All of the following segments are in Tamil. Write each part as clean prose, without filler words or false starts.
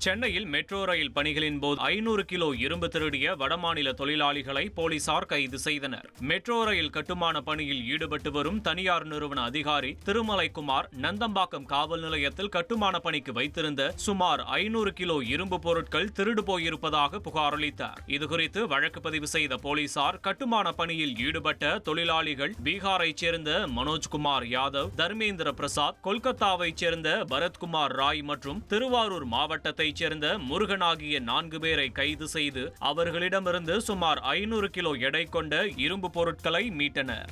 சென்னையில் மெட்ரோ ரயில் பணிகளின் போது 500 கிலோ இரும்பு திருடிய வடமாநில தொழிலாளிகளை போலீசார் கைது செய்தனர். மெட்ரோ ரயில் கட்டுமான பணியில் ஈடுபட்டு வரும் தனியார் நிறுவன அதிகாரி திருமலைக்குமார் நந்தம்பாக்கம் காவல் நிலையத்தில் கட்டுமான பணிக்கு வைத்திருந்த சுமார் 500 கிலோ இரும்பு பொருட்கள் திருடு போயிருப்பதாக புகார் அளித்தார். இதுகுறித்து வழக்கு பதிவு செய்த போலீசார் கட்டுமான பணியில் ஈடுபட்ட தொழிலாளிகள் பீகாரைச் சேர்ந்த மனோஜ்குமார் யாதவ், தர்மேந்திர பிரசாத், கொல்கத்தாவைச் சேர்ந்த பரத்குமார் ராய் மற்றும் திருவாரூர் மாவட்டத்தை சேர்ந்த முருகன் ஆகிய 4 பேரை கைது செய்து அவர்களிடமிருந்து சுமார் 500 கிலோ எடை கொண்ட இரும்பு பொருட்களை மீட்டனர்.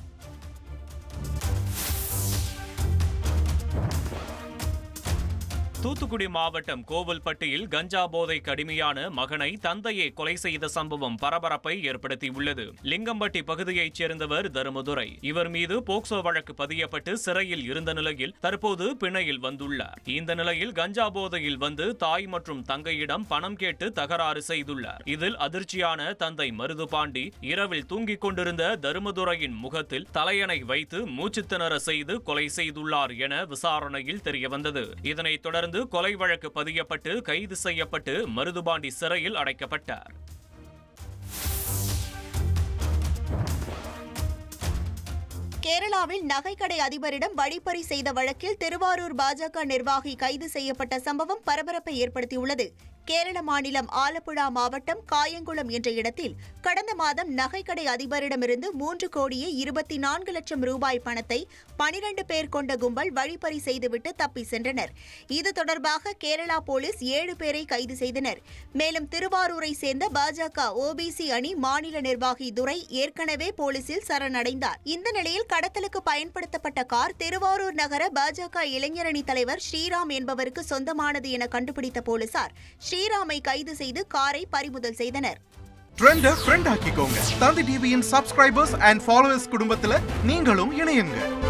தூத்துக்குடி மாவட்டம் கோவில்பட்டியில் கஞ்சா போதைக்கு அடிமையான மகனை தந்தையை கொலை செய்த சம்பவம் பரபரப்பை ஏற்படுத்தியுள்ளது. லிங்கம்பட்டி பகுதியைச் சேர்ந்தவர் தருமதுரை. இவர் மீது போக்சோ வழக்கு பதியப்பட்டு சிறையில் இருந்த நிலையில் தற்போது பிணையில் வந்துள்ளார். இந்த நிலையில் கஞ்சா போதையில் வந்து தாய் மற்றும் தங்கையிடம் பணம் கேட்டு தகராறு செய்துள்ளார். இதில் அதிர்ச்சியான தந்தை மருதுபாண்டி இரவில் தூங்கிக் கொண்டிருந்த தருமதுரையின் முகத்தில் தலையணை வைத்து மூச்சு திணற செய்து கொலை செய்துள்ளார் என விசாரணையில் தெரியவந்தது. இதனைத் தொடர்ந்து கொலை வழக்கு பதியப்பட்டு கைது செய்யப்பட்டு மருதுபாண்டி சிறையில் அடைக்கப்பட்டார். கேரளாவில் நகைக்கடை அதிபரிடம் வழிப்பறி செய்த வழக்கில் திருவாரூர் பாஜக நிர்வாகி கைது செய்யப்பட்ட சம்பவம் பரபரப்பை ஏற்படுத்தியுள்ளது. கேரள மாநிலம் ஆலப்புழா மாவட்டம் காயங்குளம் என்ற இடத்தில் கடந்த மாதம் நகைக்கடை அதிபரிடமிருந்து 3,24,00,000 ரூபாய் பணத்தை 12 பேர் கொண்ட கும்பல் வழிப்பறி செய்துவிட்டு தப்பி சென்றனர். இது தொடர்பாக கேரளா போலீஸ் 7 பேரை கைது செய்தனர். மேலும் திருவாரூரை சேர்ந்த பாஜக ஓபிசி அணி மாநில நிர்வாகி துரை ஏற்கனவே போலீசில் சரணடைந்தார். இந்த நிலையில் கடத்தலுக்கு பயன்படுத்தப்பட்ட கார் திருவாரூர் நகர பாஜக இளைஞரணி தலைவர் ஸ்ரீராம் என்பவருக்கு சொந்தமானது என கண்டுபிடித்த போலீசார் ஸ்ரீராமை கைது செய்து காரை பறிமுதல் செய்தனர். ட்ரெண்ட் ஆக்கிக்கோங்க. தந்தி டிவியின் சப்ஸ்கிரைபர்ஸ் அண்ட் ஃபாலோவர்ஸ் குடும்பத்துல நீங்களும் இணையுங்க.